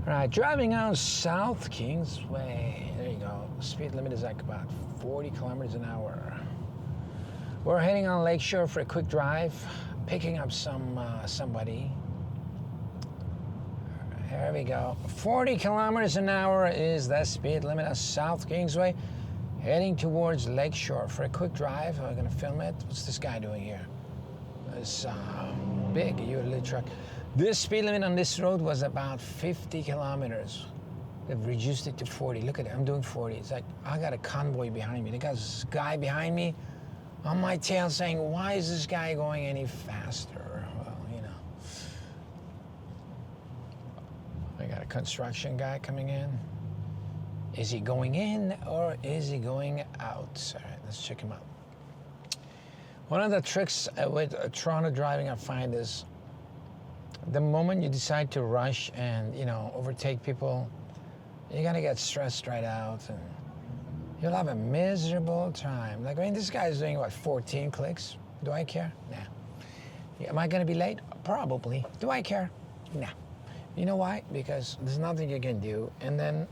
Right, driving on South Kingsway. There you go. Speed limit is like about 40 kilometers an hour. We're heading on Lakeshore for a quick drive, picking up somebody. There we go. 40 kilometers an hour is the speed limit on South Kingsway. Heading towards Lakeshore for a quick drive. I'm gonna film it. What's this guy doing here? This big utility truck. This speed limit on this road was about 50 kilometers. They've reduced it to 40. Look at it, I'm doing 40. It's like, I got a convoy behind me. They got this guy behind me on my tail saying, why is this guy going any faster? Well, you know. I got a construction guy coming in. Is he going in or is he going out? All right, let's check him out. One of the tricks with Toronto driving I find is the moment you decide to rush and, you know, overtake people, you're gonna get stressed right out and you'll have a miserable time. Like, I mean, this guy's doing, what, 14 clicks? Do I care? Nah. Yeah, am I gonna be late? Probably. Do I care? Nah. You know why? Because there's nothing you can do. And then,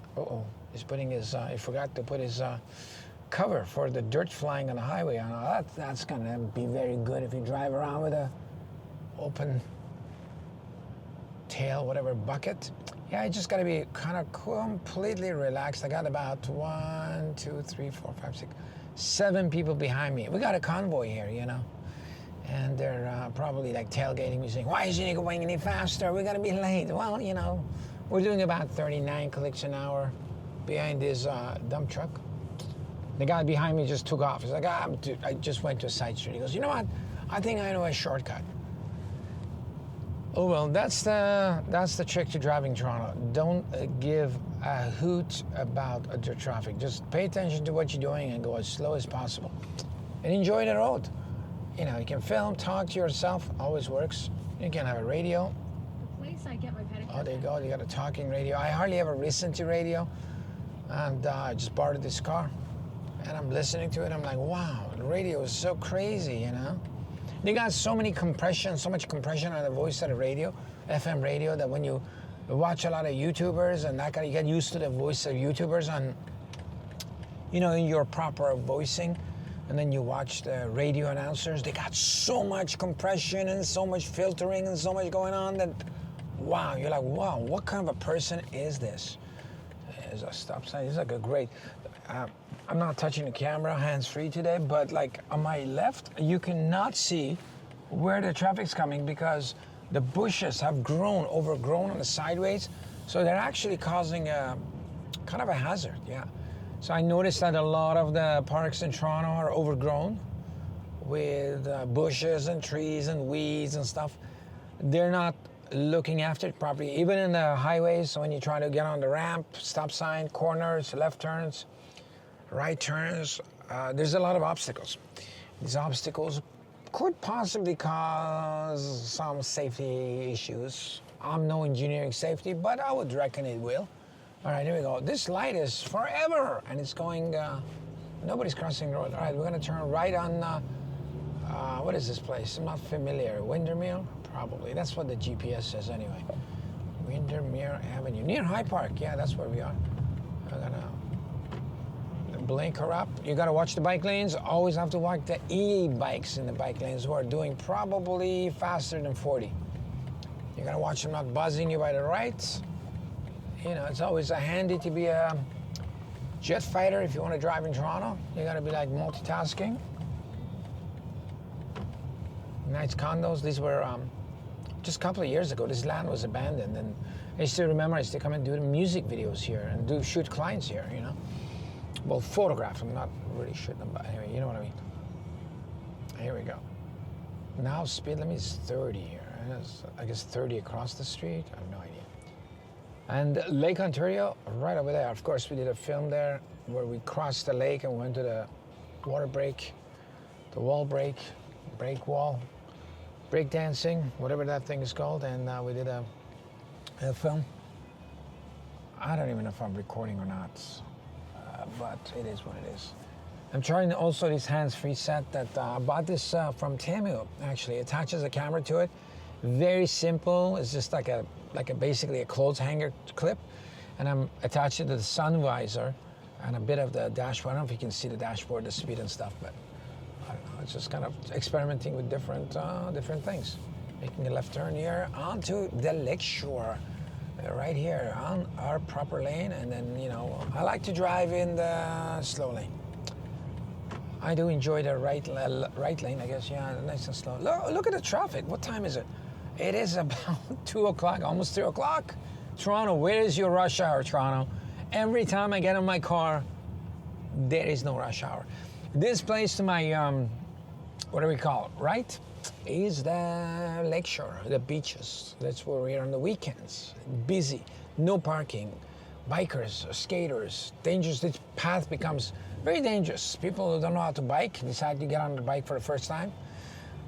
he's putting his, he forgot to put his cover for the dirt flying on the highway on. That's gonna be very good if you drive around with a open tail, whatever, bucket. Yeah, I just gotta be kind of completely relaxed. I got about 1, 2, 3, 4, 5, 6, 7 people behind me. We got a convoy here, you know, and they're probably like tailgating me saying, why isn't he going any faster? We're gonna be late. Well, you know, we're doing about 39 clicks an hour behind this dump truck. The guy behind me just took off. He's like, I just went to a side street. He goes, you know what? I think I know a shortcut. Oh, well, that's the trick to driving Toronto. Don't give a hoot about the traffic. Just pay attention to what you're doing and go as slow as possible. And enjoy the road. You know, you can film, talk to yourself, always works. You can have a radio. The place I get my pedicure. Oh, there you go, you got a talking radio. I hardly ever listen to radio. And I just borrowed this car. And I'm listening to it, I'm like, wow, the radio is so crazy, you know? They got so much compression on the voice of the radio, FM radio, that when you watch a lot of YouTubers and that kind of, you get used to the voice of YouTubers on, you know, in your proper voicing, and then you watch the radio announcers, they got so much compression and so much filtering and so much going on that, wow, you're like, wow, what kind of a person is this? There's a stop sign. It's like a great, I'm not touching the camera, hands-free today, but like on my left, you cannot see where the traffic's coming because the bushes have overgrown on the sideways. So they're actually causing a kind of a hazard, yeah. So I noticed that a lot of the parks in Toronto are overgrown with bushes and trees and weeds and stuff. They're not looking after it properly. Even in the highways, when you try to get on the ramp, stop sign, corners, left turns, right turns, there's a lot of obstacles. These obstacles could possibly cause some safety issues. I'm no engineering safety, but I would reckon it will. All right, here we go. This light is forever, and it's going, nobody's crossing the road. All right, we're gonna turn right on, what is this place? I'm not familiar. Windermere? Probably. That's what the GPS says anyway. Windermere Avenue. Near High Park. Yeah, that's where we are. I'm gonna blink her up. You gotta watch the bike lanes. Always have to watch the e-bikes in the bike lanes who are doing probably faster than 40. You gotta watch them not buzzing you by the right. You know, it's always handy to be a jet fighter if you want to drive in Toronto. You gotta be like multitasking. Nice condos. These were just a couple of years ago. This land was abandoned, and I still remember I used to come and do the music videos here and shoot clients here. You know, well, photograph them, not really shoot them, but anyway, you know what I mean. Here we go. Now speed limit is 30 here. I guess 30 across the street. I have no idea. And Lake Ontario, right over there. Of course, we did a film there where we crossed the lake and went to the water break, the wall break wall, break dancing, whatever that thing is called. And we did a film. I don't even know if I'm recording or not, but it is what it is. I'm trying also this hands-free set that I bought this from Temu, actually. It attaches a camera to it, Very simple. It's just like a basically a clothes hanger clip, and I'm attached it to the sun visor and a bit of the dashboard. I don't know if you can see the dashboard, the speed and stuff, but I don't know. It's just kind of experimenting with different things. Making a left turn here onto the Lakeshore, right here on our proper lane, and then I like to drive in the slow lane. I do enjoy the right lane, I guess. Yeah, nice and slow. Look at the traffic. What time is it? It is about 2 o'clock, almost 3 o'clock. Toronto, where is your rush hour, Toronto? Every time I get in my car, there is no rush hour. This place to my, what do we call it, right? Is the Lakeshore, the beaches. That's where we're on the weekends. Busy, no parking, bikers, skaters, dangerous. This path becomes very dangerous. People who don't know how to bike decide to get on the bike for the first time.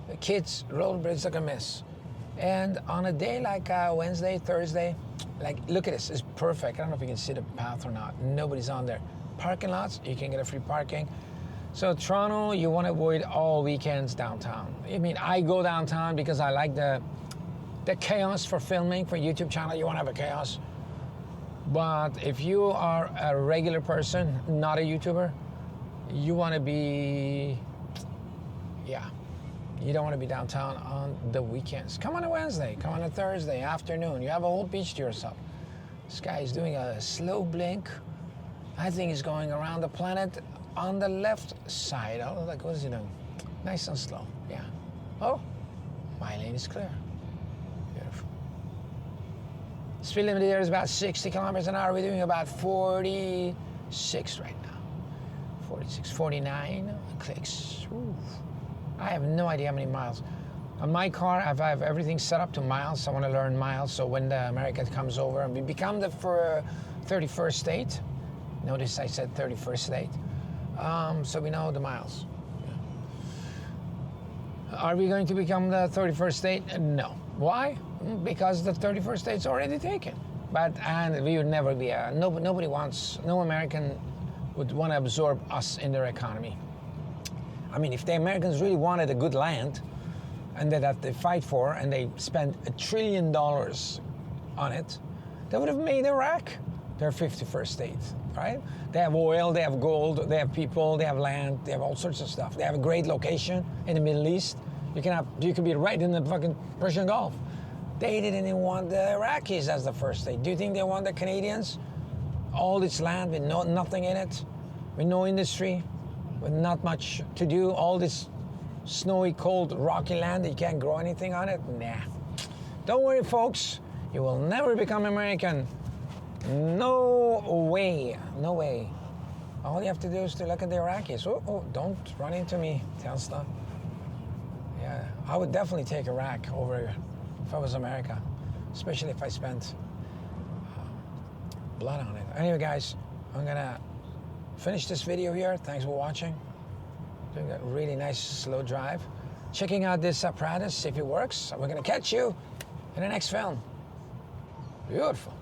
The kids, rollerblades like a mess. And on a day like Wednesday, Thursday, like, look at this, it's perfect. I don't know if you can see the path or not. Nobody's on there. Parking lots, you can get a free parking. So Toronto, you want to avoid all weekends downtown. I mean, I go downtown because I like the chaos for filming. For YouTube channel, you want to have a chaos. But if you are a regular person, not a YouTuber, you want to be, you don't want to be downtown on the weekends. Come on a Wednesday, come on a Thursday afternoon. You have a whole beach to yourself. This guy is doing a slow blink. I think he's going around the planet on the left side. Oh, like, what is he doing? Nice and slow, yeah. Oh, my lane is clear. Beautiful. Speed limit here is about 60 kilometers an hour. We're doing about 46 right now. 46, 49 clicks. Ooh. I have no idea how many miles. On my car, I have everything set up to miles. I want to learn miles, so when the America comes over and we become the 31st state, notice I said 31st state, so we know the miles. Yeah. Are we going to become the 31st state? No. Why? Because the 31st state's already taken. And we would never be nobody wants, no American would want to absorb us in their economy. I mean, if the Americans really wanted a good land and that they fight for, and they spent $1 trillion on it, they would have made Iraq their 51st state, right? They have oil, they have gold, they have people, they have land, they have all sorts of stuff. They have a great location in the Middle East. You can be right in the fucking Persian Gulf. They didn't even want the Iraqis as the first state. Do you think they want the Canadians? All this land with nothing in it, with no industry, with not much to do, all this snowy, cold, rocky land that you can't grow anything on it? Nah. Don't worry, folks. You will never become American. No way. No way. All you have to do is to look at the Iraqis. Oh, don't run into me, Tesla. Yeah, I would definitely take Iraq over if I was America, especially if I spent blood on it. Anyway, guys, I'm gonna finish this video here. Thanks for watching. Doing a really nice slow drive. Checking out this apparatus, see if it works. We're gonna catch you in the next film. Beautiful.